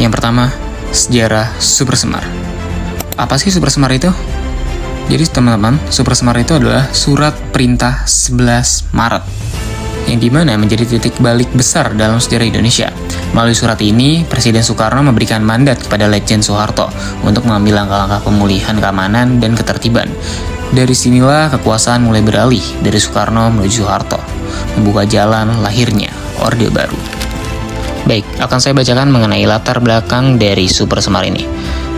Yang pertama, sejarah Super Semar. Apa sih Super Semar itu? Jadi teman-teman, Super Semar itu adalah surat perintah 11 Maret yang dimana menjadi titik balik besar dalam sejarah Indonesia. Melalui surat ini, Presiden Soekarno memberikan mandat kepada Letjen Soeharto untuk mengambil langkah-langkah pemulihan keamanan dan ketertiban. Dari sinilah kekuasaan mulai beralih dari Soekarno menuju Soeharto, membuka jalan lahirnya Orde Baru. Baik, akan saya bacakan mengenai latar belakang dari Super Semar ini.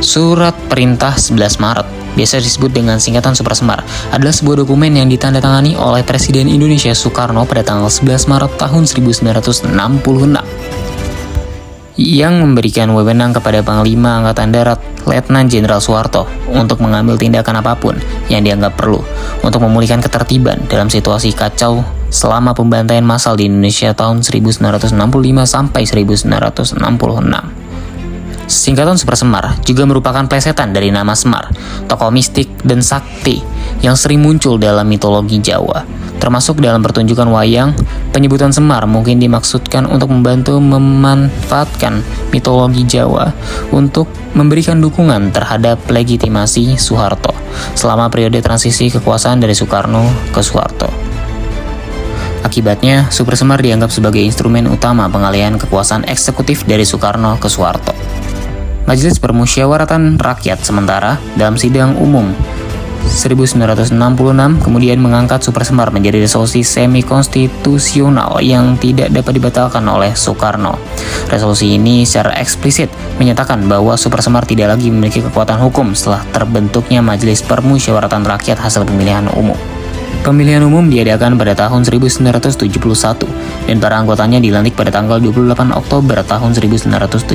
Surat Perintah 11 Maret, biasa disebut dengan singkatan Super Semar, adalah sebuah dokumen yang ditandatangani oleh Presiden Indonesia Soekarno pada tanggal 11 Maret tahun 1966 yang memberikan wewenang kepada Panglima Angkatan Darat Letnan Jenderal Soeharto untuk mengambil tindakan apapun yang dianggap perlu untuk memulihkan ketertiban dalam situasi kacau selama pembantaian massal di Indonesia tahun 1965 sampai 1966. Singkatan Super Semar juga merupakan plesetan dari nama Semar, tokoh mistik dan sakti yang sering muncul dalam mitologi Jawa. Termasuk dalam pertunjukan wayang, penyebutan Semar mungkin dimaksudkan untuk membantu memanfaatkan mitologi Jawa untuk memberikan dukungan terhadap legitimasi Soeharto selama periode transisi kekuasaan dari Soekarno ke Soeharto. Akibatnya, Super Semar dianggap sebagai instrumen utama pengalihan kekuasaan eksekutif dari Soekarno ke Soeharto. Majelis Permusyawaratan Rakyat sementara dalam sidang umum 1966 kemudian mengangkat Super Semar menjadi resolusi semi-konstitusional yang tidak dapat dibatalkan oleh Soekarno. Resolusi ini secara eksplisit menyatakan bahwa Super Semar tidak lagi memiliki kekuatan hukum setelah terbentuknya Majelis Permusyawaratan Rakyat hasil pemilihan umum. Pemilihan umum diadakan pada tahun 1971 dan para anggotanya dilantik pada tanggal 28 Oktober tahun 1971.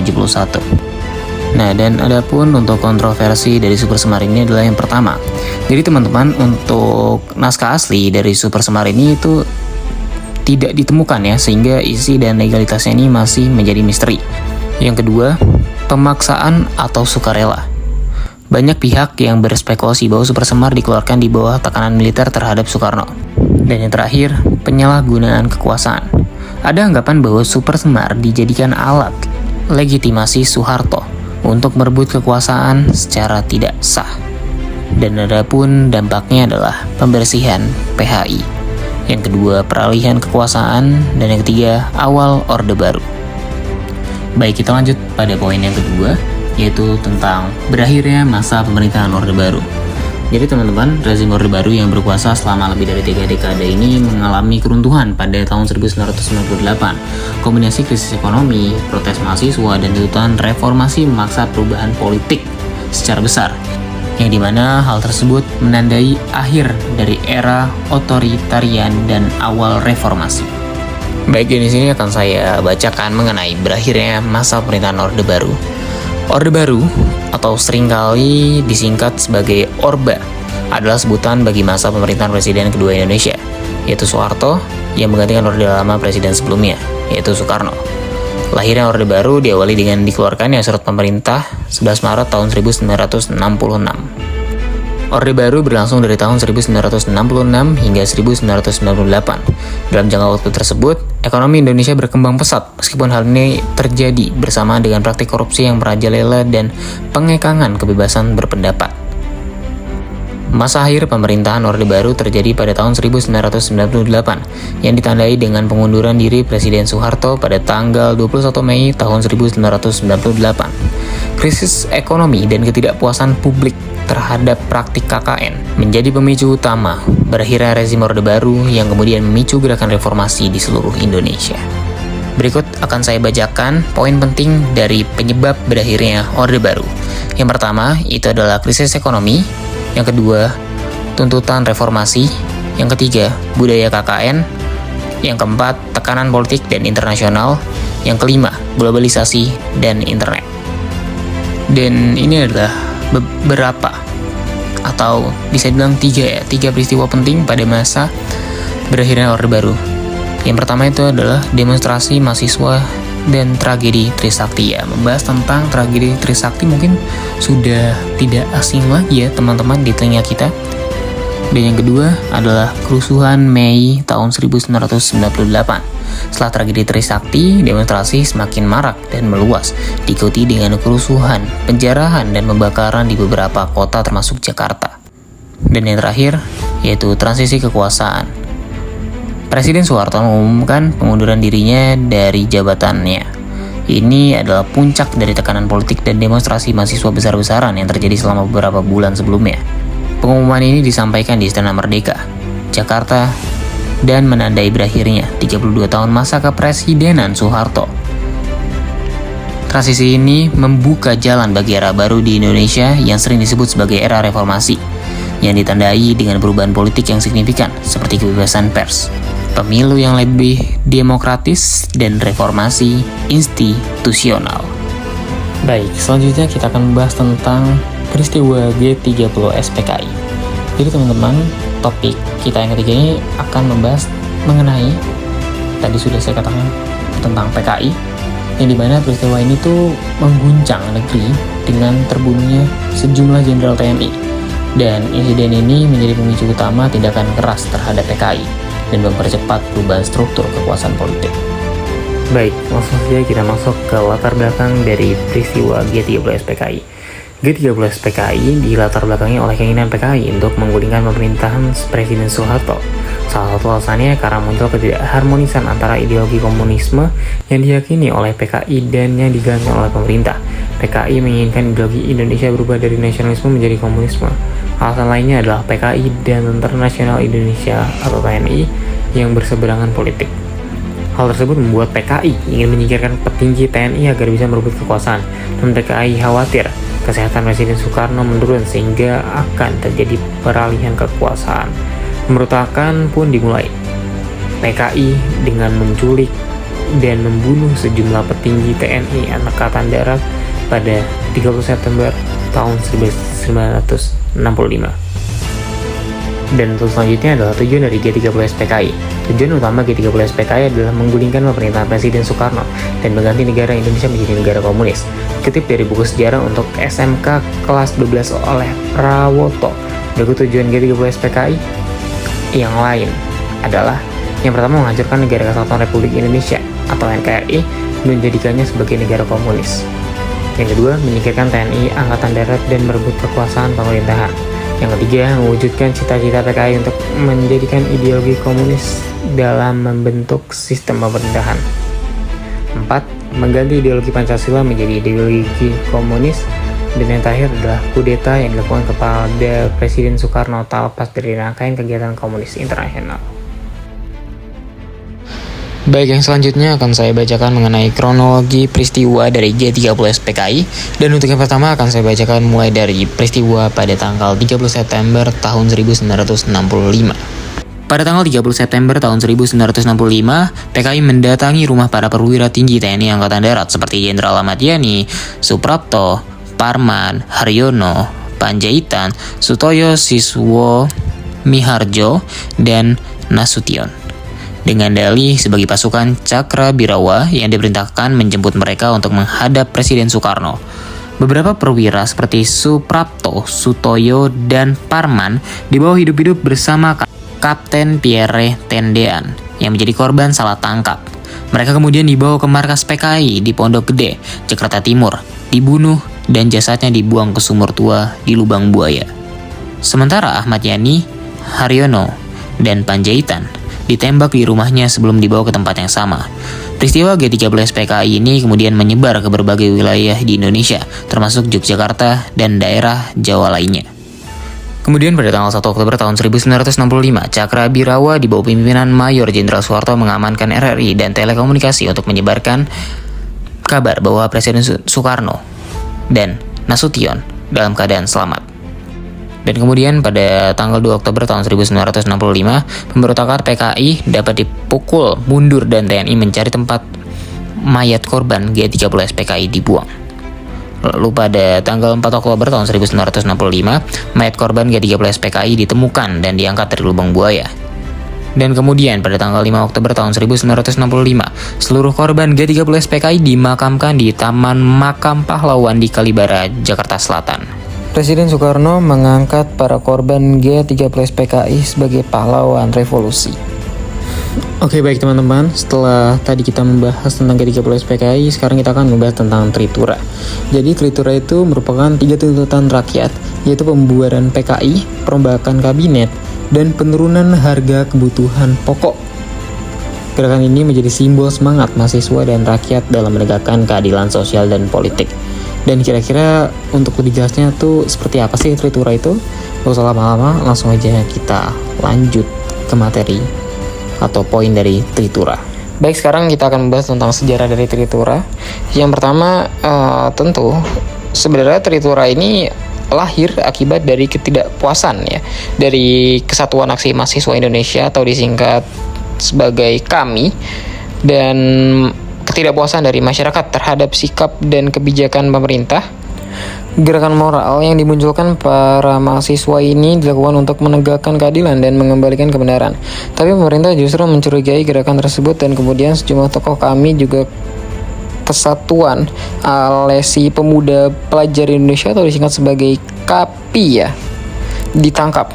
Nah, dan adapun untuk kontroversi dari Super Semar ini adalah yang pertama. Jadi teman-teman, untuk naskah asli dari Super Semar ini itu tidak ditemukan ya, sehingga isi dan legalitasnya ini masih menjadi misteri. Yang kedua, pemaksaan atau sukarela. Banyak pihak yang berspekulasi bahwa Super Semar dikeluarkan di bawah tekanan militer terhadap Soekarno. Dan yang terakhir, penyalahgunaan kekuasaan. Ada anggapan bahwa Super Semar dijadikan alat legitimasi Soeharto untuk merebut kekuasaan secara tidak sah. Dan adapun dampaknya adalah pembersihan PHI. Yang kedua, peralihan kekuasaan. Dan yang ketiga, awal Orde Baru. Baik, kita lanjut pada poin yang kedua, yaitu tentang berakhirnya masa pemerintahan Orde Baru. Jadi teman-teman, rezim Orde Baru yang berkuasa selama lebih dari 3 dekade ini mengalami keruntuhan pada tahun 1998. Kombinasi krisis ekonomi, protes mahasiswa, dan tuntutan reformasi memaksa perubahan politik secara besar, yang dimana hal tersebut menandai akhir dari era otoritarian dan awal reformasi. Baik, di sini akan saya bacakan mengenai berakhirnya masa pemerintahan Orde Baru. Orde Baru atau seringkali disingkat sebagai Orba adalah sebutan bagi masa pemerintahan Presiden kedua Indonesia, yaitu Soeharto, yang menggantikan Orde Lama Presiden sebelumnya, yaitu Soekarno. Lahirnya Orde Baru diawali dengan dikeluarkannya surat pemerintah 11 Maret tahun 1966. Orde Baru berlangsung dari tahun 1966 hingga 1998. Dalam jangka waktu tersebut, ekonomi Indonesia berkembang pesat meskipun hal ini terjadi bersamaan dengan praktik korupsi yang merajalela dan pengekangan kebebasan berpendapat. Masa akhir pemerintahan Orde Baru terjadi pada tahun 1998 yang ditandai dengan pengunduran diri Presiden Soeharto pada tanggal 21 Mei tahun 1998. Krisis ekonomi dan ketidakpuasan publik terhadap praktik KKN menjadi pemicu utama berakhirnya rezim Orde Baru yang kemudian memicu gerakan reformasi di seluruh Indonesia. Berikut akan saya bacakan poin penting dari penyebab berakhirnya Orde Baru. Yang pertama, itu adalah krisis ekonomi. Yang kedua, tuntutan reformasi. Yang ketiga, budaya KKN. Yang keempat, tekanan politik dan internasional. Yang kelima, globalisasi dan internet. Dan ini adalah beberapa atau bisa dibilang tiga peristiwa penting pada masa berakhirnya Orde Baru. Yang pertama itu adalah demonstrasi mahasiswa dan tragedi Trisakti ya. Membahas tentang tragedi Trisakti mungkin sudah tidak asing lagi ya teman-teman di telinga kita. Dan yang kedua adalah kerusuhan Mei tahun 1998 Setelah tragedi Trisakti, demonstrasi semakin marak dan meluas, diikuti dengan kerusuhan, penjarahan, dan pembakaran di beberapa kota termasuk Jakarta. Dan yang terakhir, yaitu transisi kekuasaan. Presiden Soeharto mengumumkan pengunduran dirinya dari jabatannya. Ini adalah puncak dari tekanan politik dan demonstrasi mahasiswa besar-besaran yang terjadi selama beberapa bulan sebelumnya. Pengumuman ini disampaikan di Istana Merdeka, Jakarta, dan menandai berakhirnya 32 tahun masa kepresidenan Soeharto. Transisi ini membuka jalan bagi era baru di Indonesia yang sering disebut sebagai era reformasi, yang ditandai dengan perubahan politik yang signifikan seperti kebebasan pers, pemilu yang lebih demokratis, dan reformasi institusional. Baik, selanjutnya kita akan membahas tentang peristiwa G30 SPKI. Jadi teman-teman, topik kita yang ketiga ini akan membahas mengenai, tadi sudah saya katakan, tentang PKI, yang dimana peristiwa ini tuh mengguncang negeri dengan terbunuhnya sejumlah jenderal TNI. Dan insiden ini menjadi pemicu utama tindakan keras terhadap PKI dan mempercepat perubahan struktur kekuasaan politik. Baik, langsung saja kita masuk ke latar belakang dari peristiwa G30 SPKI. G30 SPKI dilatar belakangi oleh keinginan PKI untuk menggulingkan pemerintahan Presiden Soeharto. Salah satu alasannya karena muncul ketidakharmonisan antara ideologi komunisme yang diyakini oleh PKI dan yang digaungkan oleh pemerintah. PKI menginginkan ideologi Indonesia berubah dari nasionalisme menjadi komunisme. Alasan lainnya adalah PKI dan Tentara Nasional Indonesia atau TNI yang berseberangan politik. Hal tersebut membuat PKI ingin menyingkirkan petinggi TNI agar bisa merebut kekuasaan, dan PKI khawatir kesehatan Presiden Soekarno menurun sehingga akan terjadi peralihan kekuasaan. Pemberontakan pun dimulai. PKI dengan menculik dan membunuh sejumlah petinggi TNI Angkatan Darat pada 30 September tahun 1965. Dan untuk selanjutnya adalah tujuan dari G30 SPKI. Tujuan utama G30 SPKI adalah menggulingkan pemerintahan Presiden Soekarno dan mengganti negara Indonesia menjadi negara komunis. Kutip dari buku sejarah untuk SMK kelas 12 oleh Prawoto. Berikut tujuan G30 SPKI yang lain adalah: yang pertama, menghancurkan Negara Kesatuan Republik Indonesia atau NKRI dan menjadikannya sebagai negara komunis. Yang kedua, menyingkirkan TNI Angkatan Darat dan merebut kekuasaan pemerintahan. Yang ketiga, mewujudkan cita-cita PKI untuk menjadikan ideologi komunis dalam membentuk sistem pemerintahan. 4. Mengganti ideologi Pancasila menjadi ideologi komunis. Dan yang terakhir adalah kudeta yang dilakukan kepada Presiden Soekarno tak lepas dari rangkaian kegiatan komunis internasional. Baik, yang selanjutnya akan saya bacakan mengenai kronologi peristiwa dari G30 SPKI. Dan untuk yang pertama akan saya bacakan mulai dari peristiwa pada tanggal 30 September tahun 1965. Pada tanggal 30 September tahun 1965, PKI mendatangi rumah para perwira tinggi TNI Angkatan Darat seperti Jenderal Ahmad Yani, Suprapto, Parman, Haryono, Panjaitan, Sutoyo Siswo Miharjo, dan Nasution, dengan dalih sebagai pasukan Cakrabirawa yang diperintahkan menjemput mereka untuk menghadap Presiden Soekarno. Beberapa perwira seperti Suprapto, Sutoyo, dan Parman dibawa hidup-hidup bersama Kapten Pierre Tendean yang menjadi korban salah tangkap. Mereka kemudian dibawa ke markas PKI di Pondok Gede, Jakarta Timur, dibunuh dan jasadnya dibuang ke sumur tua di Lubang Buaya. Sementara Ahmad Yani, Haryono, dan Panjaitan ditembak di rumahnya sebelum dibawa ke tempat yang sama. Peristiwa G30 SPKI ini kemudian menyebar ke berbagai wilayah di Indonesia, termasuk Yogyakarta dan daerah Jawa lainnya. Kemudian pada tanggal 1 Oktober tahun 1965, Cakrabirawa di bawah pimpinan Mayor Jenderal Soeharto mengamankan RRI dan telekomunikasi untuk menyebarkan kabar bahwa Presiden Soekarno dan Nasution dalam keadaan selamat. Dan kemudian pada tanggal 2 Oktober tahun 1965, pemberontakan PKI dapat dipukul mundur dan TNI mencari tempat mayat korban G30 SPKI dibuang. Lalu pada tanggal 4 Oktober tahun 1965, mayat korban G30 SPKI ditemukan dan diangkat dari lubang buaya. Dan kemudian pada tanggal 5 Oktober tahun 1965, seluruh korban G30 SPKI dimakamkan di Taman Makam Pahlawan di Kalibara, Jakarta Selatan. Presiden Soekarno mengangkat para korban G30 SPKI sebagai pahlawan revolusi. Oke, baik teman-teman, setelah tadi kita membahas tentang Ke-13 PKI, sekarang kita akan membahas tentang Tritura. Jadi Tritura itu merupakan 3 tuntutan rakyat, yaitu pembubaran PKI, perombakan kabinet, dan penurunan harga kebutuhan pokok. Gerakan ini menjadi simbol semangat mahasiswa dan rakyat dalam menegakkan keadilan sosial dan politik. Dan kira-kira untuk lebih jelasnya tuh seperti apa sih Tritura itu? Gak usah lama-lama, langsung aja kita lanjut ke materi atau poin dari Tritura. Baik, sekarang kita akan membahas tentang sejarah dari Tritura. Yang pertama, tentu sebenarnya Tritura ini lahir akibat dari ketidakpuasan ya dari Kesatuan Aksi Mahasiswa Indonesia atau disingkat sebagai KAMI, dan ketidakpuasan dari masyarakat terhadap sikap dan kebijakan pemerintah. Gerakan moral yang dimunculkan para mahasiswa ini dilakukan untuk menegakkan keadilan dan mengembalikan kebenaran. Tapi pemerintah justru mencurigai gerakan tersebut, dan kemudian sejumlah tokoh KAMI juga Kesatuan Alesi Pemuda Pelajar Indonesia atau disingkat sebagai KAPI ya, ditangkap.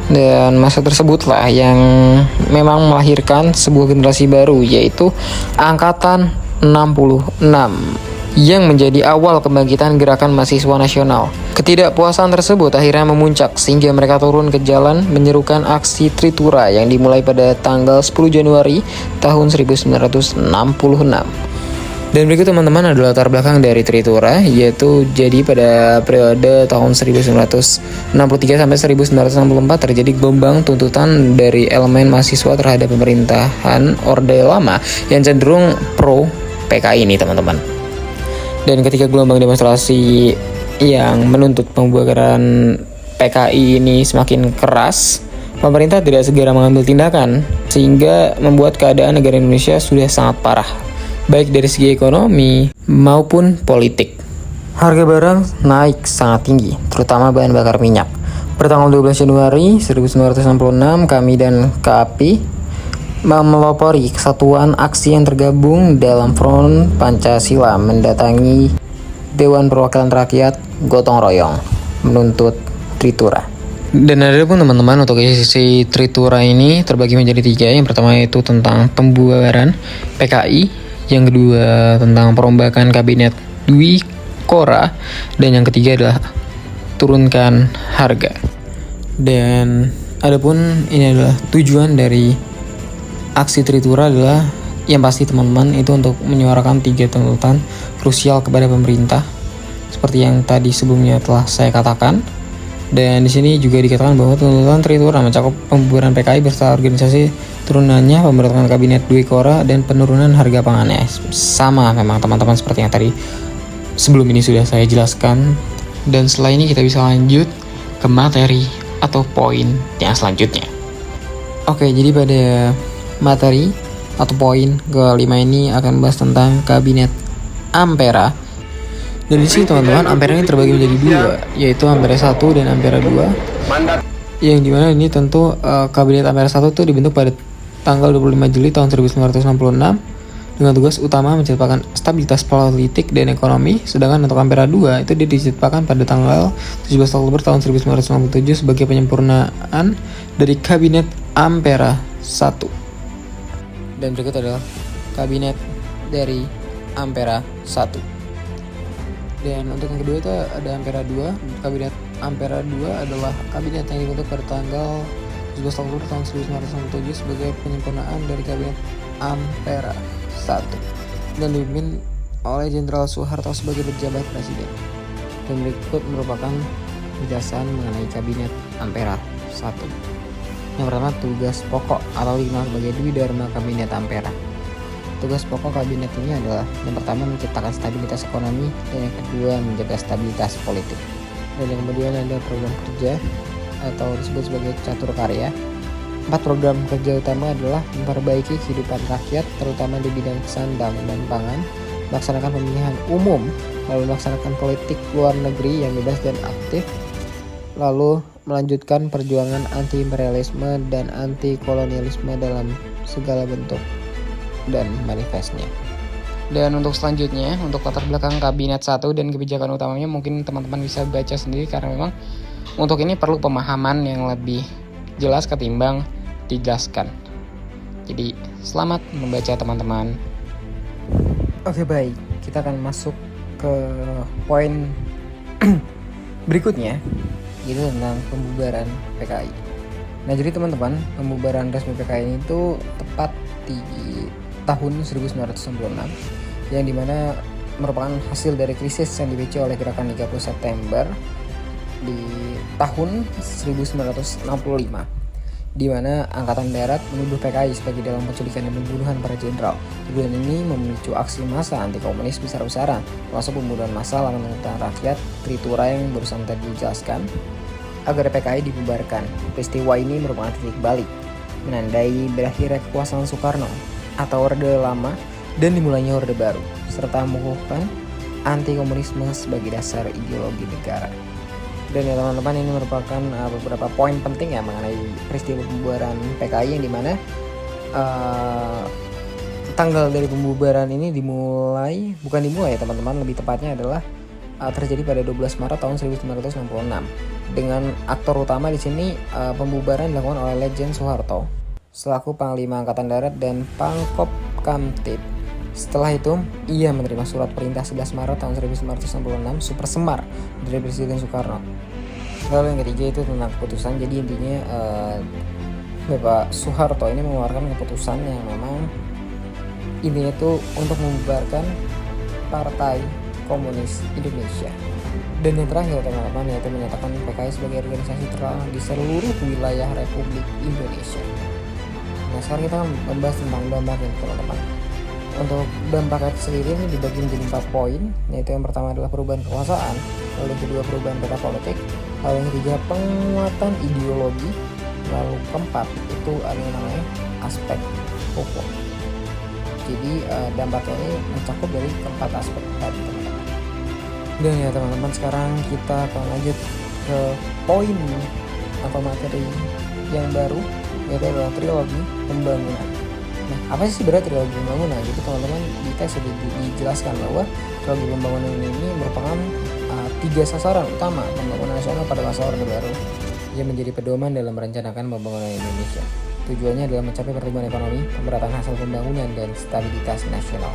Dan masa tersebutlah yang memang melahirkan sebuah generasi baru, yaitu Angkatan 66, yang menjadi awal kebangkitan gerakan mahasiswa nasional. Ketidakpuasan tersebut akhirnya memuncak sehingga mereka turun ke jalan menyerukan aksi Tritura yang dimulai pada tanggal 10 Januari tahun 1966. Dan berikut teman-teman adalah latar belakang dari Tritura, yaitu jadi pada periode tahun 1963 sampai 1964 terjadi gelombang tuntutan dari elemen mahasiswa terhadap pemerintahan Orde Lama yang cenderung pro PKI ini teman-teman. Dan ketika gelombang demonstrasi yang menuntut pembubaran PKI ini semakin keras, pemerintah tidak segera mengambil tindakan, sehingga membuat keadaan negara Indonesia sudah sangat parah, baik dari segi ekonomi maupun politik. Harga barang naik sangat tinggi, terutama bahan bakar minyak. Pertanggal 12 Januari 1966, kami dan KAPI melapori Kesatuan Aksi yang tergabung dalam Front Pancasila mendatangi Dewan Perwakilan Rakyat gotong royong menuntut Tritura. Dan ada pun teman-teman, untuk isi Tritura ini terbagi menjadi 3. Yang pertama itu tentang pembubaran PKI, yang kedua tentang perombakan kabinet Dwi Kora, dan yang ketiga adalah turunkan harga. Dan adapun ini adalah tujuan dari aksi Tritura adalah yang pasti teman-teman itu untuk menyuarakan 3 tuntutan krusial kepada pemerintah seperti yang tadi sebelumnya telah saya katakan. Dan di sini juga dikatakan bahwa tuntutan Tritura mencakup pembubaran PKI beserta organisasi turunannya, pembentukan kabinet Dwi Kora, dan penurunan harga pangan. Sama memang teman-teman seperti yang tadi sebelum ini sudah saya jelaskan. Dan setelah ini kita bisa lanjut ke materi atau poin yang selanjutnya. Oke, jadi pada materi atau poin kelima ini akan membahas tentang kabinet Ampera. Dan di sini teman-teman, Ampera ini terbagi menjadi 2, yaitu Ampera 1 dan Ampera 2. Yang dimana ini tentu kabinet Ampera 1 itu dibentuk pada tanggal 25 Juli tahun 1966 dengan tugas utama menciptakan stabilitas politik dan ekonomi. Sedangkan untuk Ampera 2 itu diciptakan pada tanggal 17 Oktober tahun 1997 sebagai penyempurnaan dari kabinet Ampera 1. Dan berikut adalah kabinet dari Ampera 1. Dan untuk yang kedua itu ada Ampera 2. Kabinet Ampera 2 adalah kabinet yang dibentuk pada tanggal 17 Oktober tahun 1997 sebagai penyempurnaan dari kabinet Ampera 1 dan dipimpin oleh Jenderal Soeharto sebagai pejabat presiden. Dan berikut merupakan penjelasan mengenai kabinet Ampera 1. Yang pertama, tugas pokok atau dikenal sebagai Dwi Dharma Kabinet Ampera. Tugas pokok kabinet ini adalah yang pertama menciptakan stabilitas ekonomi, dan yang kedua menjaga stabilitas politik. Dan yang kemudian ada program kerja atau disebut sebagai catur karya. 4 program kerja utama adalah memperbaiki kehidupan rakyat terutama di bidang sandang dan pangan, melaksanakan pemilihan umum, lalu melaksanakan politik luar negeri yang bebas dan aktif, lalu melanjutkan perjuangan anti-imperialisme dan anti-kolonialisme dalam segala bentuk dan manifestnya. Dan untuk selanjutnya, untuk latar belakang kabinet 1 dan kebijakan utamanya mungkin teman-teman bisa baca sendiri karena memang untuk ini perlu pemahaman yang lebih jelas ketimbang dijelaskan. Jadi selamat membaca teman-teman. Oke, baik, kita akan masuk ke poin berikutnya, yaitu tentang pembubaran PKI. Nah, jadi teman-teman, pembubaran resmi PKI itu tepat di tahun 1996, yang dimana merupakan hasil dari krisis yang dipicu oleh gerakan 30 September di tahun 1965, di mana Angkatan Darat menuduh PKI sebagai dalam penculikan dan pembunuhan para jenderal. Tuduhan ini memicu aksi massa anti komunis besar-besaran, termasuk pembunuhan massal angkatan rakyat Tritura yang barusan tadi dijelaskan, agar PKI dibubarkan. Peristiwa ini merupakan titik balik, menandai berakhirnya kekuasaan Soekarno atau Orde Lama dan dimulainya Orde Baru, serta mengukuhkan anti komunisme sebagai dasar ideologi negara. Dan ya teman-teman, ini merupakan beberapa poin penting ya mengenai peristiwa pembubaran PKI, yang dimana tanggal dari pembubaran ini bukan dimulai ya teman-teman, lebih tepatnya adalah terjadi pada 12 Maret tahun 1966 dengan aktor utama di sini pembubaran dilakukan oleh Lejen Soeharto selaku Panglima Angkatan Darat dan Pangkop Kamtib. Setelah itu ia menerima surat perintah 11 Maret tahun 1966 Super Semar dari Presiden Soekarno. Lalu yang ketiga itu tentang keputusan. Jadi intinya Bapak Soeharto ini mengeluarkan keputusan yang memang intinya itu untuk membubarkan Partai Komunis Indonesia. Dan yang terakhir teman-teman, yaitu menyatakan PKI sebagai organisasi terlarang di seluruh wilayah Republik Indonesia. Nah, sekarang kita membahas tentang dampaknya teman-teman. Untuk dampaknya sendiri ini dibagi menjadi 4 poin, yaitu yang pertama adalah perubahan kekuasaan, lalu yang kedua perubahan peta politik, lalu yang ketiga penguatan ideologi, lalu keempat itu ada yang namanya aspek hukum. Jadi dampaknya ini mencakup dari keempat aspek tadi teman-teman. Dan ya teman-teman, sekarang kita akan lanjut ke poin atau materi yang baru, yaitu adalah trilogi pembangunan. Nah, apa sih sebenarnya trilogi pembangunan? Jadi teman-teman, di tes sudah dijelaskan bahwa trilogi pembangunan ini merupakan 3 sasaran utama pembangunan nasional pada masa Orde Baru yang menjadi pedoman dalam merencanakan pembangunan Indonesia. Tujuannya adalah mencapai pertumbuhan ekonomi, pemerataan hasil pembangunan, dan stabilitas nasional.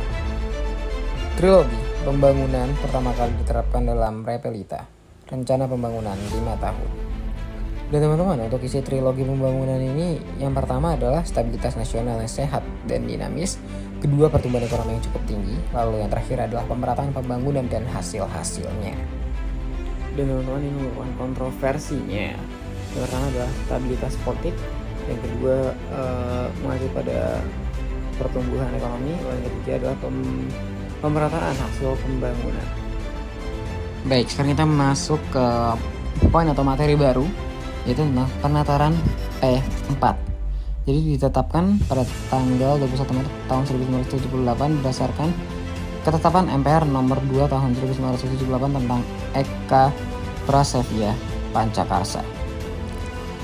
Trilogi pembangunan pertama kali diterapkan dalam Repelita, Rencana Pembangunan 5 tahun. Dan teman-teman, untuk isi trilogi pembangunan ini, yang pertama adalah stabilitas nasional yang sehat dan dinamis, kedua pertumbuhan ekonomi yang cukup tinggi, lalu yang terakhir adalah pemerataan pembangunan dan hasil-hasilnya. Dan teman-teman, ini merupakan kontroversinya. Yang pertama adalah stabilitas politik, yang kedua mengacu pada pertumbuhan ekonomi, lalu yang ketiga adalah pemerataan hasil pembangunan. Baik, sekarang kita masuk ke poin atau materi baru, yaitu tentang penataran P4. Jadi ditetapkan pada tanggal 21 Maret tahun 1978 berdasarkan ketetapan MPR nomor 2 tahun 1978 tentang Eka Prasetya Pancakarsa.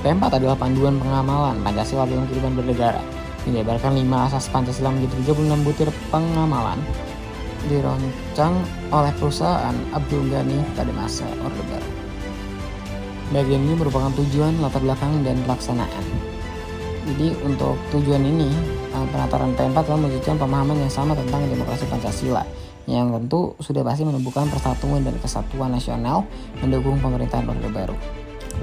P4 adalah panduan pengamalan Pancasila dalam kehidupan bernegara. Menjabarkan 5 asas Pancasila menjadi 36 butir pengamalan, dirancang oleh perusahaan Abdul Ghani pada masa Orde Baru. Bagian ini merupakan tujuan, latar belakang, dan pelaksanaan. Jadi untuk tujuan ini, penataran P4 telah mewujudkan pemahaman yang sama tentang demokrasi Pancasila, yang tentu sudah pasti menumbuhkan persatuan dan kesatuan nasional mendukung pemerintahan Orde Baru.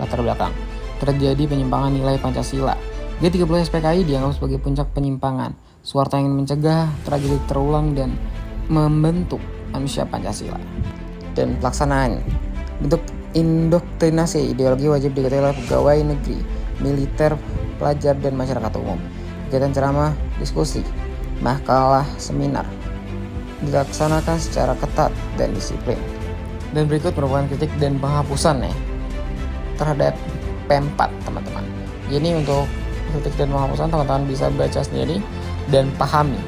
Latar belakang: terjadi penyimpangan nilai Pancasila. G30 SPKI dianggap sebagai puncak penyimpangan. Soeharto ingin mencegah tragedi terulang dan membentuk manusia Pancasila. Dan pelaksanaan: bentuk indoktrinasi ideologi wajib diketahui oleh pegawai negeri, militer, pelajar, dan masyarakat umum. Kegiatan ceramah, diskusi, makalah, seminar dilaksanakan secara ketat dan disiplin. Dan berikut merupakan kritik dan penghapusan terhadap P4 teman-teman. Jadi untuk kritik dan penghapusan teman-teman bisa baca sendiri dan pahami.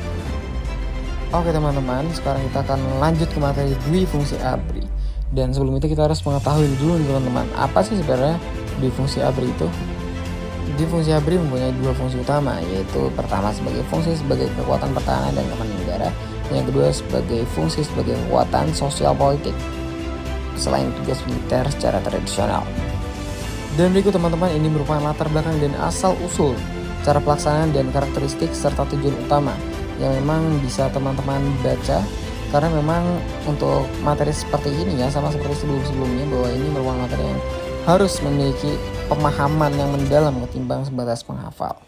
Oke teman-teman, sekarang kita akan lanjut ke materi dwi fungsi ABRI. Dan sebelum itu kita harus mengetahui dulu teman-teman, apa sih sebenarnya dwi fungsi ABRI itu? Dwi fungsi ABRI mempunyai 2 fungsi utama, yaitu pertama sebagai fungsi sebagai kekuatan pertahanan dan keamanan negara, yang kedua sebagai fungsi sebagai kekuatan sosial politik selain tugas militer secara tradisional. Dan berikut teman-teman, ini merupakan latar belakang dan asal usul cara pelaksanaan dan karakteristik serta tujuan utama yang memang bisa teman-teman baca, karena memang untuk materi seperti ini ya sama seperti sebelum-sebelumnya bahwa ini merupakan materi yang harus memiliki pemahaman yang mendalam ketimbang sebatas penghafal.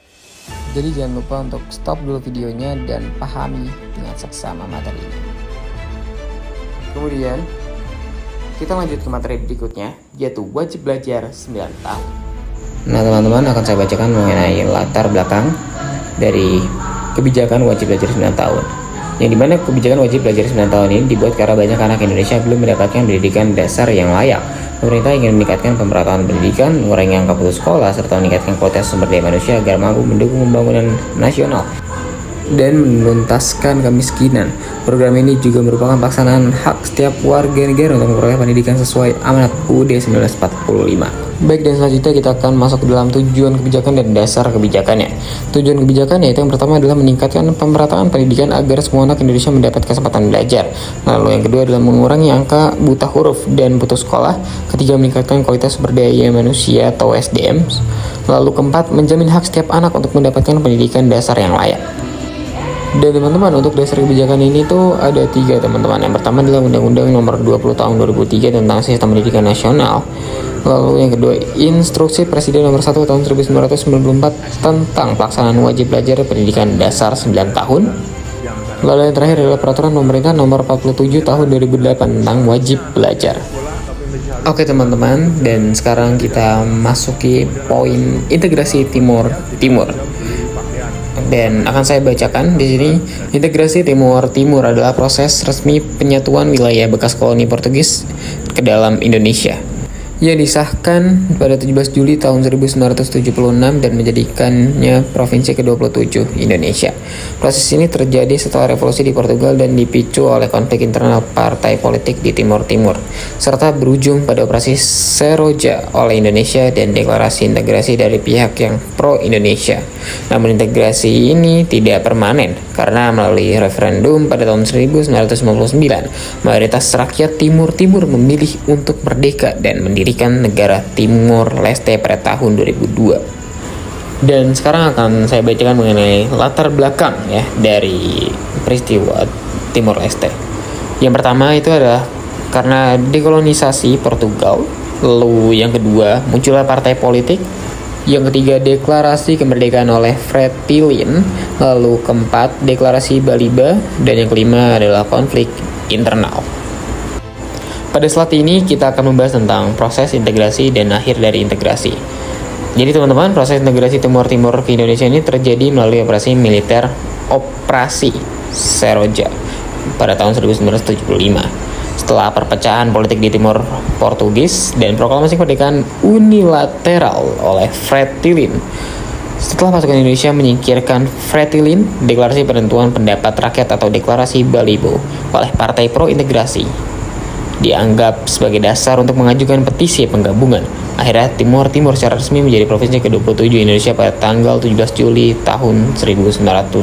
Jadi jangan lupa untuk stop dulu videonya dan pahami dengan seksama materi ini. Kemudian kita lanjut ke materi berikutnya, yaitu wajib belajar 9 tahun. Nah teman-teman, akan saya bacakan mengenai latar belakang dari kebijakan wajib belajar 9 tahun. Yang dimana kebijakan wajib belajar 9 tahun ini dibuat karena banyak anak Indonesia belum mendapatkan pendidikan dasar yang layak. Pemerintah ingin meningkatkan pemerataan pendidikan, mengurangi angka putus sekolah, serta meningkatkan kualitas sumber daya manusia agar mampu mendukung pembangunan nasional dan menuntaskan kemiskinan. Program ini juga merupakan pelaksanaan hak setiap warga negara untuk memperoleh pendidikan sesuai amanat UUD 1945. Baik, dan selanjutnya kita akan masuk ke dalam tujuan kebijakan dan dasar kebijakannya. Tujuan kebijakan yaitu yang pertama adalah meningkatkan pemerataan pendidikan agar semua anak Indonesia mendapat kesempatan belajar. Lalu yang kedua adalah mengurangi angka buta huruf dan putus sekolah. Ketiga, meningkatkan kualitas sumber daya manusia atau SDM. Lalu keempat, menjamin hak setiap anak untuk mendapatkan pendidikan dasar yang layak. Dan teman-teman, untuk dasar kebijakan ini tuh ada 3 teman-teman. Yang pertama adalah Undang-Undang Nomor 20 Tahun 2003 tentang Sistem Pendidikan Nasional. Lalu yang kedua, Instruksi Presiden Nomor 1 Tahun 1994 tentang pelaksanaan wajib belajar pendidikan dasar 9 tahun. Lalu yang terakhir adalah Peraturan Pemerintah Nomor 47 Tahun 2008 tentang wajib belajar. Oke teman-teman, dan sekarang kita masuki poin integrasi Timur. Dan akan saya bacakan di sini. Integrasi Timur adalah proses resmi penyatuan wilayah bekas koloni Portugis ke dalam Indonesia yang disahkan pada 17 Juli tahun 1976 dan menjadikannya provinsi ke-27 Indonesia. Proses ini terjadi setelah revolusi di Portugal dan dipicu oleh konflik internal partai politik di Timur Timur, serta berujung pada operasi Seroja oleh Indonesia dan deklarasi integrasi dari pihak yang pro-Indonesia. Namun integrasi ini tidak permanen karena melalui referendum pada tahun 1999, mayoritas rakyat Timur memilih untuk merdeka dan mendirikan negara Timor Leste pada tahun 2002. Dan sekarang akan saya bacakan mengenai latar belakang ya dari peristiwa Timor Leste. Yang pertama itu adalah karena dekolonisasi Portugal. Lalu yang kedua, munculnya partai politik. Yang ketiga, deklarasi kemerdekaan oleh Fretilin. Lalu keempat, deklarasi Baliba. Dan yang kelima adalah konflik internal. Pada slide ini kita akan membahas tentang proses integrasi dan akhir dari integrasi. Jadi teman-teman, proses integrasi Timur ke Indonesia ini terjadi melalui operasi militer Operasi Seroja pada tahun 1975. Setelah perpecahan politik di Timor Portugis dan proklamasi kemerdekaan unilateral oleh Fretilin. Setelah pasukan Indonesia menyingkirkan Fretilin, deklarasi penentuan pendapat rakyat atau deklarasi Balibo oleh Partai Pro Integrasi dianggap sebagai dasar untuk mengajukan petisi penggabungan. Akhirnya Timor secara resmi menjadi provinsi ke-27 Indonesia pada tanggal 17 Juli tahun 1976.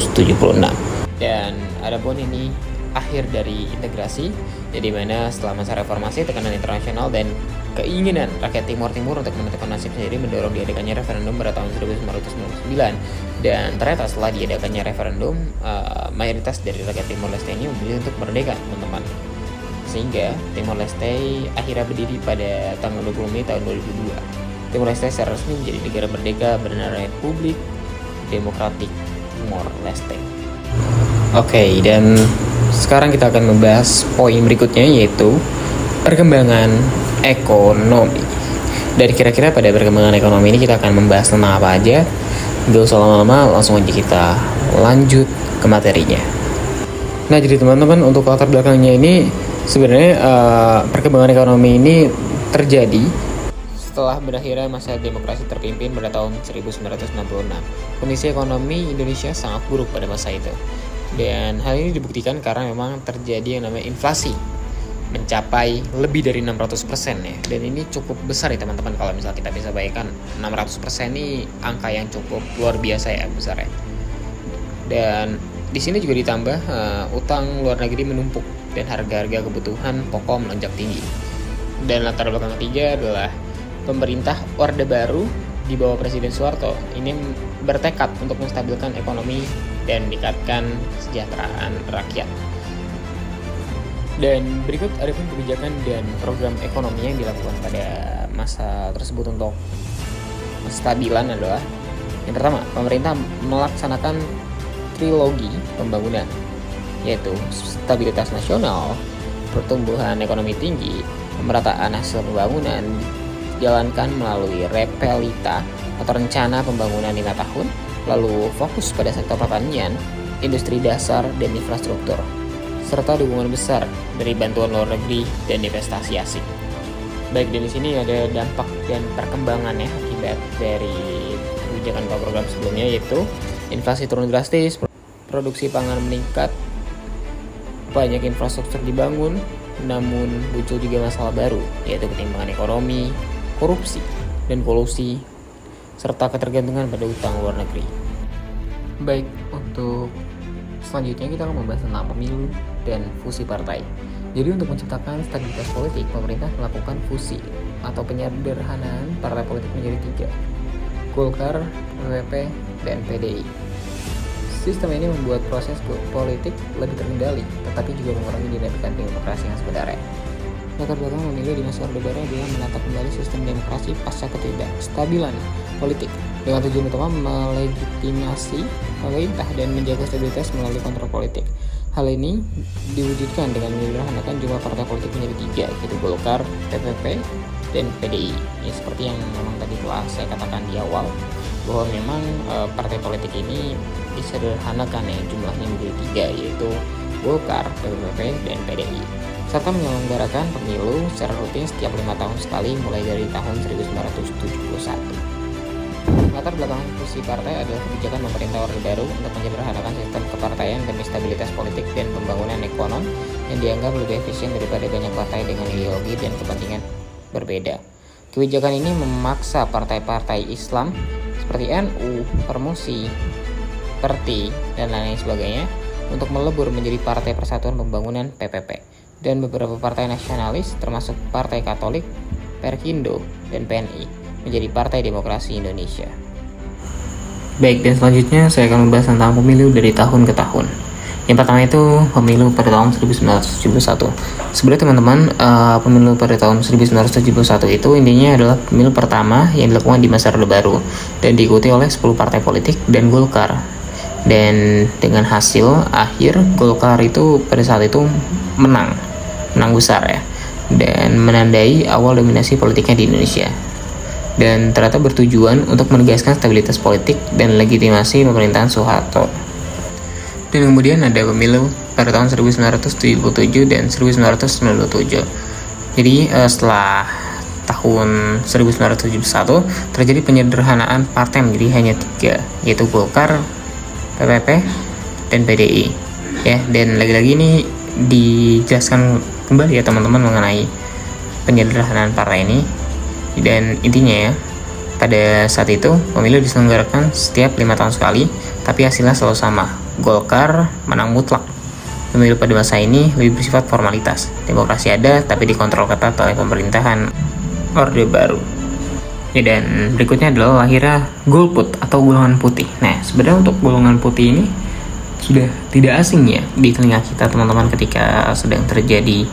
Dan adapun ini akhir dari integrasi, jadi mana setelah masa reformasi, tekanan internasional dan keinginan rakyat Timor untuk menentukan nasib sendiri mendorong diadakannya referendum pada tahun 1999. Dan ternyata setelah diadakannya referendum, mayoritas dari rakyat Timor Leste ini memilih untuk merdeka, teman-teman. Sehingga Timor Leste akhirnya berdiri pada tanggal 20 Mei tahun 2002. Timor Leste secara resmi menjadi negara merdeka bernama Republik Demokratik Timor Leste. Oke, dan sekarang kita akan membahas poin berikutnya, yaitu perkembangan ekonomi. Dan kira-kira pada perkembangan ekonomi ini kita akan membahas tentang apa aja. Gak usah lama-lama, langsung aja kita lanjut ke materinya. Nah, jadi teman-teman, untuk latar belakangnya ini sebenarnya perkembangan ekonomi ini terjadi setelah berakhirnya masa demokrasi terpimpin pada tahun 1966. Kondisi ekonomi Indonesia sangat buruk pada masa itu. Dan hal ini dibuktikan karena memang terjadi yang namanya inflasi mencapai lebih dari 600% ya. Dan ini cukup besar ya teman-teman, kalau misalnya kita bisa bayangkan 600% ini angka yang cukup luar biasa ya besarnya. Dan di sini juga ditambah utang luar negeri menumpuk dan harga-harga kebutuhan pokok melonjak tinggi. Dan latar belakang ketiga adalah pemerintah Orde Baru di bawah Presiden Soeharto ini bertekad untuk menstabilkan ekonomi dan meningkatkan kesejahteraan rakyat. Dan berikut adapun kebijakan dan program ekonomi yang dilakukan pada masa tersebut untuk kestabilan adalah: yang pertama, pemerintah melaksanakan trilogi pembangunan, yaitu stabilitas nasional, pertumbuhan ekonomi tinggi, pemerataan hasil pembangunan dijalankan melalui repelita atau rencana pembangunan 5 tahun, lalu fokus pada sektor pertanian, industri dasar, dan infrastruktur, serta dukungan besar dari bantuan luar negeri dan investasi asing. Baik, dan di sini ada dampak dan perkembangannya akibat dari kebijakan atau program sebelumnya, yaitu inflasi turun drastis, produksi pangan meningkat, banyak infrastruktur dibangun, namun muncul juga masalah baru, yaitu ketimpangan ekonomi, korupsi, dan kolusi, serta ketergantungan pada utang luar negeri. Baik, untuk selanjutnya kita akan membahas tentang pemilu dan fusi partai. Jadi untuk menciptakan stabilitas politik, pemerintah melakukan fusi atau penyederhanaan partai politik menjadi 3, Golkar, PPP, dan PDI. Sistem ini membuat proses politik lebih terkendali, tetapi juga mengurangi dinamika demokrasi yang sebenarnya. Latar belakang pemilu di masa Orde Baru adalah menata kembali sistem demokrasi pasca ketidakstabilan politik dengan tujuan utama melegitimasi pemerintah dan menjaga stabilitas melalui kontrol politik. Hal ini diwujudkan dengan menyederhanakan jumlah partai politik menjadi 3, yaitu Golkar, PPP, dan PDI. Ya, seperti yang memang tadi telah saya katakan di awal, bahwa memang partai politik ini disederhanakan ya jumlahnya menjadi 3, yaitu Golkar, PPP, dan PDI, serta menyelenggarakan pemilu secara rutin setiap 5 tahun sekali mulai dari tahun 1971. Latar belakang fusi partai adalah kebijakan pemerintah Orde Baru untuk menyederhanakan sistem kepartaian demi stabilitas politik dan pembangunan ekonomi yang dianggap lebih efisien daripada banyak partai dengan ideologi dan kepentingan berbeda. Kebijakan ini memaksa partai-partai Islam seperti NU, Permusi, Perti, dan lain sebagainya untuk melebur menjadi Partai Persatuan Pembangunan (PPP), dan beberapa partai nasionalis termasuk Partai Katolik, Perkindo, dan PNI menjadi Partai Demokrasi Indonesia. Baik, dan selanjutnya saya akan membahas tentang pemilu dari tahun ke tahun. Yang pertama itu pemilu pada tahun 1971. Sebenarnya teman-teman, pemilu pada tahun 1971 itu intinya adalah pemilu pertama yang dilakukan di masa Orde Baru dan diikuti oleh 10 partai politik dan Golkar. Dan dengan hasil akhir, Golkar itu pada saat itu menang besar ya, dan menandai awal dominasi politiknya di Indonesia. Dan ternyata bertujuan untuk menegaskan stabilitas politik dan legitimasi pemerintahan Soeharto. Dan kemudian ada pemilu pada tahun 1977 dan 1997. Jadi setelah tahun 1971 terjadi penyederhanaan partai menjadi hanya 3, yaitu Golkar, PPP, dan PDI. Ya, dan lagi-lagi ini dijelaskan kembali ya teman-teman mengenai penyederhanaan partai ini. Dan intinya ya, pada saat itu pemilu diselenggarakan setiap 5 tahun sekali, tapi hasilnya selalu sama. Golkar menang mutlak. Pemilu pada masa ini lebih bersifat formalitas. Demokrasi ada, tapi dikontrol ketat oleh pemerintahan Orde Baru. Ya, dan berikutnya adalah lahirnya golput atau golongan putih. Nah, sebenarnya untuk golongan putih ini sudah tidak asing ya di telinga kita teman-teman ketika sedang terjadi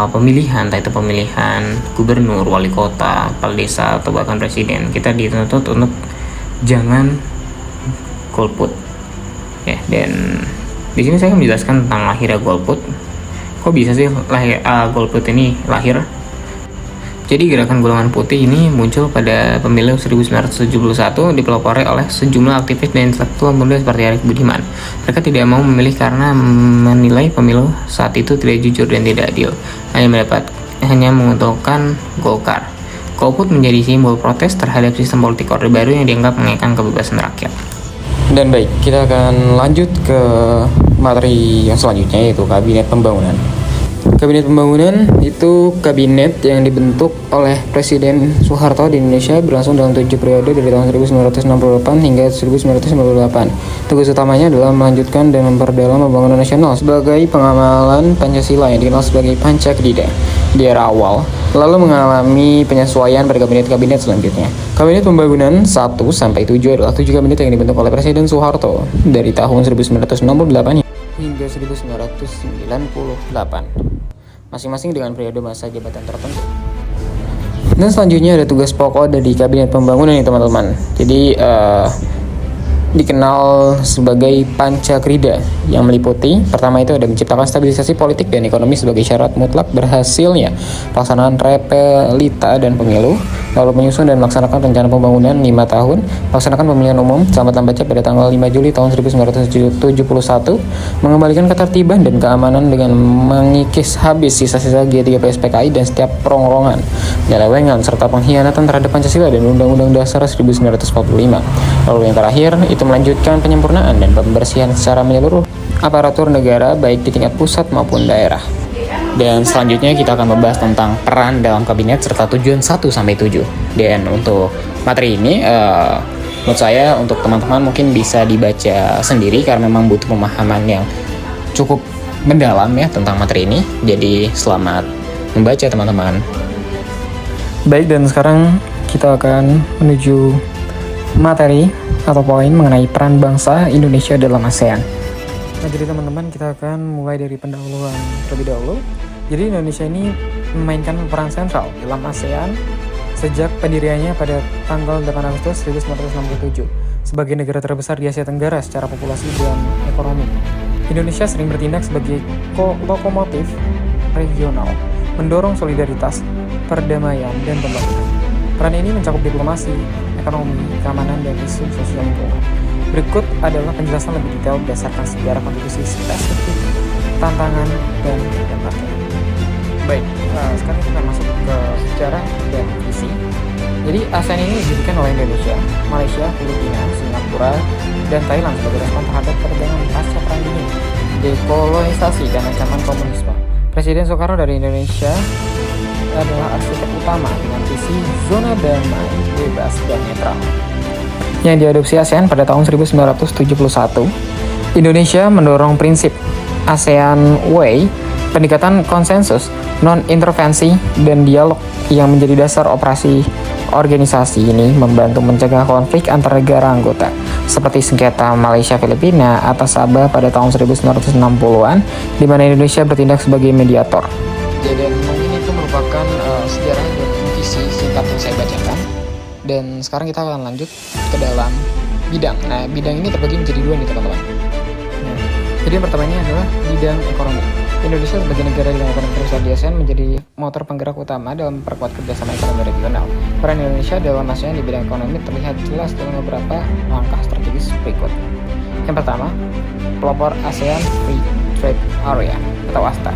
pemilihan, entah itu pemilihan gubernur, wali kota, kepala desa, atau bahkan presiden. Kita dituntut untuk jangan golput. Ya, dan di sini saya akan menjelaskan tentang lahirnya golput. Kok bisa sih golput ini lahir? Jadi gerakan golongan putih ini muncul pada pemilu 1971, dipelopori oleh sejumlah aktivis dan intelektual muda seperti Arief Budiman. Mereka tidak mau memilih karena menilai pemilu saat itu tidak jujur dan tidak adil, hanya menguntungkan Golkar. Golput menjadi simbol protes terhadap sistem politik Orde Baru yang dianggap mengekang kebebasan rakyat. Dan baik, kita akan lanjut ke materi yang selanjutnya, yaitu Kabinet Pembangunan. Kabinet Pembangunan itu kabinet yang dibentuk oleh Presiden Soeharto di Indonesia berlangsung dalam 7 periode dari tahun 1968 hingga 1998. Tugas utamanya adalah melanjutkan dan memperdalam pembangunan nasional sebagai pengamalan Pancasila yang dikenal sebagai Pancakrida di era awal, lalu mengalami penyesuaian pada kabinet-kabinet selanjutnya. Kabinet Pembangunan 1-7 adalah 7 kabinet yang dibentuk oleh Presiden Soeharto dari tahun 1968 hingga 1998, masing-masing dengan periode masa jabatan tertentu. Dan selanjutnya ada tugas pokok dari Kabinet Pembangunan nih teman-teman. Jadi dikenal sebagai Pancakrida yang meliputi pertama itu ada menciptakan stabilisasi politik dan ekonomi sebagai syarat mutlak berhasilnya pelaksanaan repelita dan pemilu, lalu menyusun dan melaksanakan rencana pembangunan 5 tahun, melaksanakan pemilihan umum selamat lambatnya pada tanggal 5 Juli tahun 1971, mengembalikan ketertiban dan keamanan dengan mengikis habis sisa-sisa G3 PSPKI dan setiap rongrongan, penyelewengan serta pengkhianatan terhadap Pancasila dan Undang-Undang Dasar 1945. Lalu yang terakhir itu melanjutkan penyempurnaan dan pembersihan secara menyeluruh aparatur negara baik di tingkat pusat maupun daerah. Dan selanjutnya kita akan membahas tentang peran dalam kabinet serta tujuan 1-7. Dan untuk materi ini menurut saya untuk teman-teman mungkin bisa dibaca sendiri karena memang butuh pemahaman yang cukup mendalam ya tentang materi ini. Jadi selamat membaca teman-teman. Baik, dan sekarang kita akan menuju materi atau poin mengenai peran bangsa Indonesia dalam ASEAN. Nah, jadi teman-teman kita akan mulai dari pendahuluan terlebih dahulu. Jadi Indonesia ini memainkan peran sentral dalam ASEAN sejak pendiriannya pada tanggal 8 Agustus 1967 sebagai negara terbesar di Asia Tenggara secara populasi dan ekonomi. Indonesia sering bertindak sebagai lokomotif regional, mendorong solidaritas, perdamaian, dan pembangunan. Peran ini mencakup diplomasi, ekonomi, keamanan, dan isu sosial lingkungan. Berikut adalah penjelasan lebih detail berdasarkan sejarah konstitusi spesifik, tantangan, dan dampaknya. Baik, sekarang kita masuk ke sejarah dan visi. Jadi ASEAN ini didirikan oleh Indonesia, Malaysia, Filipina, Singapura, dan Thailand sebagai respon terhadap perdagangan pasca Perang Dingin, dekolonisasi, dan ancaman komunisme. Presiden Soekarno dari Indonesia adalah arsitek utama dengan visi zona damai, bebas, dan netral yang diadopsi ASEAN pada tahun 1971. Indonesia mendorong prinsip ASEAN Way, pendekatan konsensus, non-intervensi, dan dialog yang menjadi dasar operasi organisasi ini membantu mencegah konflik antar negara anggota seperti sengketa Malaysia-Filipina atas Sabah pada tahun 1960-an, di mana Indonesia bertindak sebagai mediator. Dan mungkin itu merupakan sejarah dan visi singkat yang saya bacakan. Dan sekarang kita akan lanjut ke dalam bidang. Nah, bidang ini terbagi menjadi dua nih teman-teman. Nah, jadi yang pertama ini adalah bidang ekonomi. Indonesia sebagai negara dengan ekonomi terbesar di ASEAN menjadi motor penggerak utama dalam memperkuat kerjasama ekonomi regional. Peran Indonesia dalam ASEAN di bidang ekonomi terlihat jelas dalam beberapa langkah strategis berikut. Yang pertama, pelopor ASEAN Free Trade Area atau ASTA.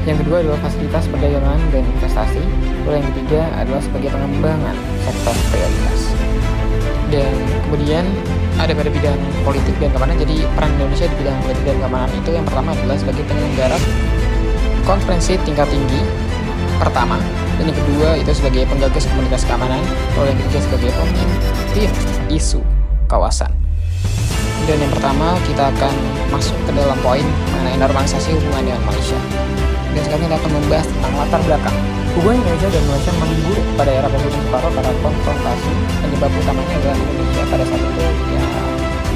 Yang kedua adalah fasilitas perdagangan dan investasi. Lalu yang ketiga adalah sebagai pengembangan sektor prioritas. Dan kemudian ada pada bidang politik dan keamanan. Jadi peran Indonesia di bidang politik dan keamanan itu yang pertama adalah sebagai penyelenggara konferensi tingkat tinggi pertama, dan yang kedua itu sebagai penggagas komunitas keamanan, lalu yang ketiga sebagai pemimpin isu kawasan. Dan yang pertama kita akan masuk ke dalam poin mengenai normalisasi hubungan dengan Malaysia. Dan sekarang kita akan membahas tentang latar belakang hubungan Indonesia dan Malaysia memburuk pada era Presiden Soekarno karena konfrontasi. Penyebab utamanya adalah Indonesia pada saat itu ya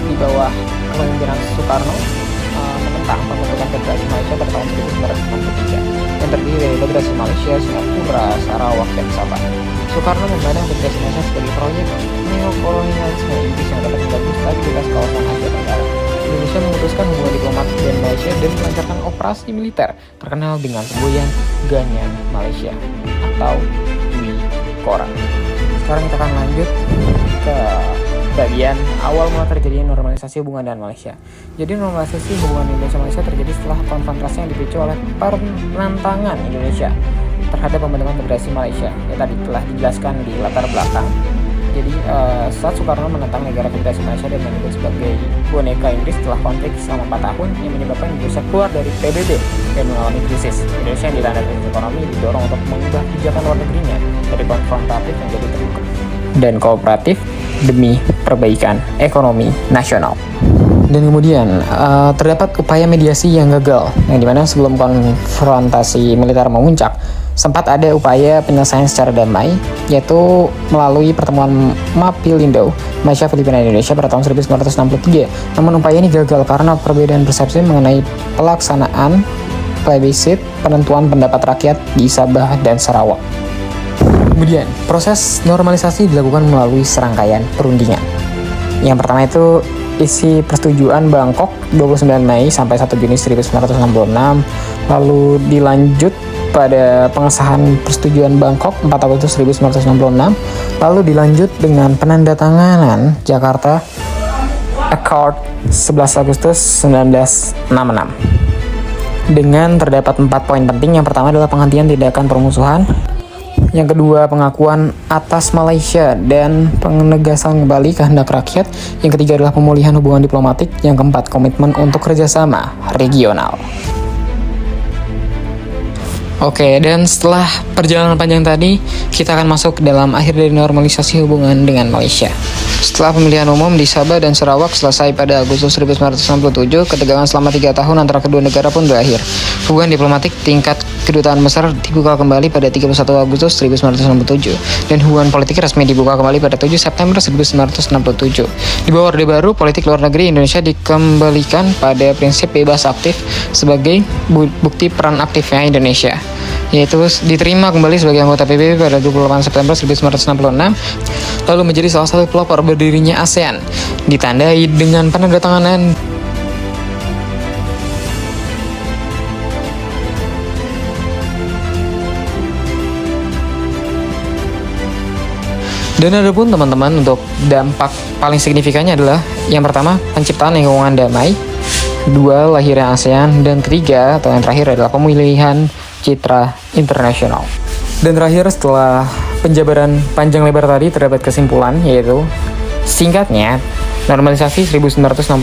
di bawah kepemimpinan Soekarno menentang pembentukan Federasi Malaysia pada tahun 1963 yang terdiri dari Federasi Malaysia, Singapura, Sarawak, dan Sabah. Soekarno memandang Federasi Malaysia sebagai proyek neokolonialisme Inggris yang dapat mengganggu stabilitas kawasan Asia Tenggara. Indonesia memutuskan hubungan diplomatik dengan Malaysia dan melancarkan operasi militer terkenal dengan semboyan Ganyan Malaysia atau Dwi Korang. Sekarang kita akan lanjut ke bagian awal mula terjadinya normalisasi hubungan dengan Malaysia. Jadi normalisasi hubungan Indonesia Malaysia terjadi setelah konfrontasi yang dipicu oleh penentangan Indonesia terhadap pembentukan Federasi Malaysia yang tadi telah dijelaskan di latar belakang. Jadi saat Soekarno menentang negara Federasi Malaysia dan menyebut sebagai boneka Inggris setelah konflik selama 4 tahun yang menyebabkan Indonesia keluar dari PBB dan mengalami krisis. Indonesia yang dilanda krisis ekonomi didorong untuk mengubah kebijakan luar negerinya dari konfrontatif menjadi terbuka dan kooperatif demi perbaikan ekonomi nasional. Dan kemudian terdapat upaya mediasi yang gagal, yang dimana sebelum konfrontasi militer memuncak, sempat ada upaya penyelesaian secara damai, yaitu melalui pertemuan Mapielindo, Malaysia, Filipina, Indonesia pada tahun 1963. Namun upaya ini gagal karena perbedaan persepsi mengenai pelaksanaan plebiscit penentuan pendapat rakyat di Sabah dan Sarawak. Kemudian, proses normalisasi dilakukan melalui serangkaian perundingan. Yang pertama itu isi persetujuan Bangkok 29 Mei sampai 1 Juni 1966, lalu dilanjut pada pengesahan persetujuan Bangkok 4 Agustus 1966, lalu dilanjut dengan penandatanganan Jakarta Accord 11 Agustus 1966. Dengan terdapat 4 poin penting. Yang pertama adalah penghentian tindakan permusuhan. Yang kedua, pengakuan atas Malaysia dan penegasan kembali kehendak rakyat. Yang ketiga adalah pemulihan hubungan diplomatik. Yang keempat, komitmen untuk kerjasama regional. Oke, dan setelah perjalanan panjang tadi, kita akan masuk ke dalam akhir dari normalisasi hubungan dengan Malaysia. Setelah pemilihan umum di Sabah dan Sarawak selesai pada Agustus 1967, ketegangan selama 3 tahun antara kedua negara pun berakhir. Hubungan diplomatik tingkat kedutaan besar dibuka kembali pada 31 Agustus 1967, dan hubungan politik resmi dibuka kembali pada 7 September 1967. Di bawah Orde Baru, politik luar negeri Indonesia dikembalikan pada prinsip bebas aktif sebagai bukti peran aktifnya Indonesia, yaitu diterima kembali sebagai anggota PBB pada 28 September 1966, lalu menjadi salah satu pelopor berdirinya ASEAN, ditandai dengan penandatanganan dan ada pun teman-teman untuk dampak paling signifikannya adalah yang pertama, penciptaan lingkungan damai, kedua, lahirnya ASEAN, dan ketiga atau yang terakhir adalah pemulihan citra internasional. Dan terakhir, setelah penjabaran panjang lebar tadi, terdapat kesimpulan, yaitu singkatnya, normalisasi 1966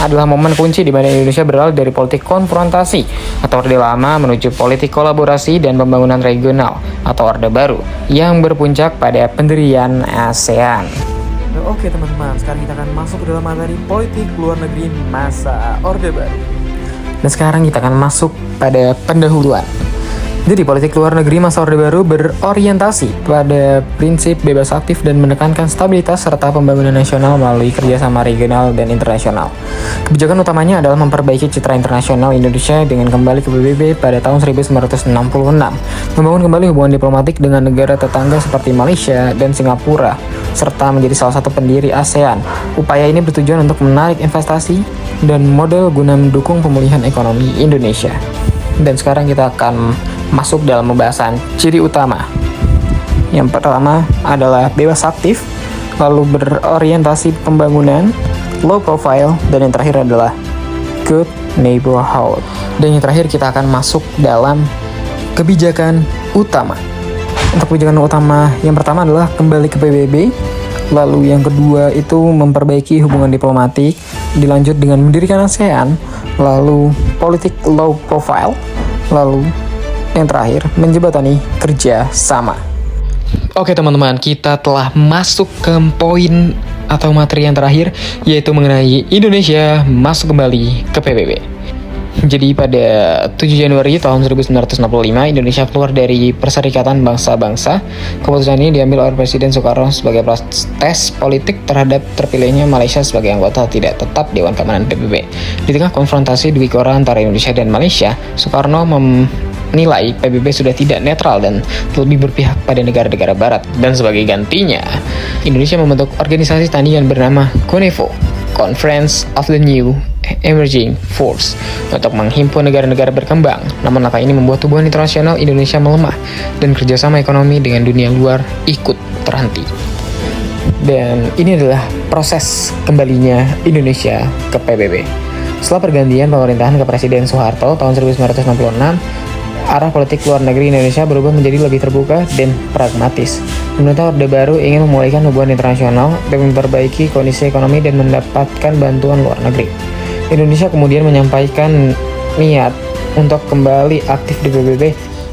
adalah momen kunci di mana Indonesia beralih dari politik konfrontasi atau Orde Lama menuju politik kolaborasi dan pembangunan regional atau Orde Baru yang berpuncak pada pendirian ASEAN. Oke teman-teman, sekarang kita akan masuk ke dalam materi politik luar negeri masa Orde Baru. Dan sekarang kita akan masuk pada pendahuluan. Jadi politik luar negeri masa Orde Baru berorientasi pada prinsip bebas aktif dan menekankan stabilitas serta pembangunan nasional melalui kerjasama regional dan internasional. Kebijakan utamanya adalah memperbaiki citra internasional Indonesia dengan kembali ke PBB pada tahun 1966, membangun kembali hubungan diplomatik dengan negara tetangga seperti Malaysia dan Singapura, serta menjadi salah satu pendiri ASEAN. Upaya ini bertujuan untuk menarik investasi dan modal guna mendukung pemulihan ekonomi Indonesia. Dan sekarang kita akan masuk dalam pembahasan ciri utama. Yang pertama adalah bebas aktif, lalu berorientasi pembangunan, low profile, dan yang terakhir adalah good neighborhood. Dan yang terakhir kita akan masuk dalam kebijakan utama. Untuk kebijakan utama yang pertama adalah kembali ke PBB, lalu yang kedua itu memperbaiki hubungan diplomatik, dilanjut dengan mendirikan ASEAN, lalu politik low profile, lalu yang terakhir menjembatani kerja sama. Oke teman-teman, kita telah masuk ke poin atau materi yang terakhir, yaitu mengenai Indonesia masuk kembali ke PBB. Jadi pada 7 Januari tahun 1965, Indonesia keluar dari Perserikatan Bangsa-Bangsa. Keputusan ini diambil oleh Presiden Soekarno sebagai protes politik terhadap terpilihnya Malaysia sebagai anggota tidak tetap Dewan Keamanan PBB. Di tengah konfrontasi dui kora antara Indonesia dan Malaysia, Soekarno menilai PBB sudah tidak netral dan lebih berpihak pada negara-negara barat. Dan sebagai gantinya, Indonesia membentuk organisasi tandingan bernama CONEFO, Conference of the New Emerging Force, untuk menghimpun negara-negara berkembang. Namun langkah ini membuat hubungan internasional Indonesia melemah dan kerjasama ekonomi dengan dunia luar ikut terhenti. Dan ini adalah proses kembalinya Indonesia ke PBB. Setelah pergantian pemerintahan ke Presiden Soeharto tahun 1966, arah politik luar negeri Indonesia berubah menjadi lebih terbuka dan pragmatis. Pemerintah Orde Baru ingin memulihkan hubungan internasional dan memperbaiki kondisi ekonomi dan mendapatkan bantuan luar negeri. Indonesia kemudian menyampaikan niat untuk kembali aktif di PBB,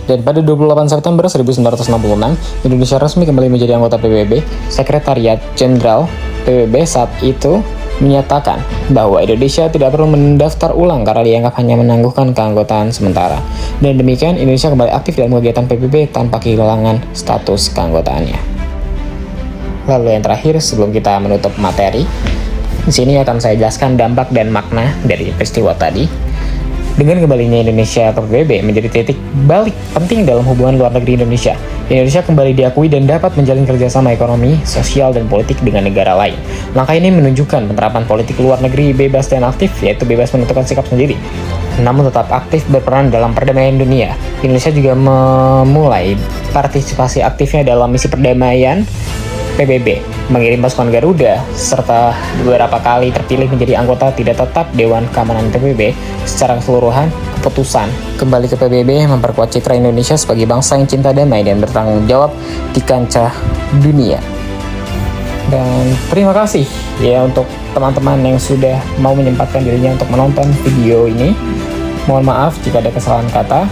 dan pada 28 September 1966, Indonesia resmi kembali menjadi anggota PBB. Sekretariat Jenderal PBB saat itu menyatakan bahwa Indonesia tidak perlu mendaftar ulang karena dianggap hanya menangguhkan keanggotaan sementara. Dan demikian Indonesia kembali aktif dalam kegiatan PBB tanpa kehilangan status keanggotaannya. Lalu yang terakhir sebelum kita menutup materi, di sini akan saya jelaskan dampak dan makna dari peristiwa tadi. Dengan kembalinya Indonesia ke PBB menjadi titik balik penting dalam hubungan luar negeri Indonesia. Indonesia kembali diakui dan dapat menjalin kerjasama ekonomi, sosial, dan politik dengan negara lain. Langkah ini menunjukkan penerapan politik luar negeri bebas dan aktif, yaitu bebas menentukan sikap sendiri, namun tetap aktif berperan dalam perdamaian dunia. Indonesia juga memulai partisipasi aktifnya dalam misi perdamaian PBB, mengirim pasukan Garuda, serta beberapa kali terpilih menjadi anggota tidak tetap Dewan Keamanan PBB. Secara keseluruhan, keputusan kembali ke PBB memperkuat citra Indonesia sebagai bangsa yang cinta damai dan bertanggung jawab di kancah dunia. Dan terima kasih ya untuk teman-teman yang sudah mau menyempatkan dirinya untuk menonton video ini. Mohon maaf jika ada kesalahan kata.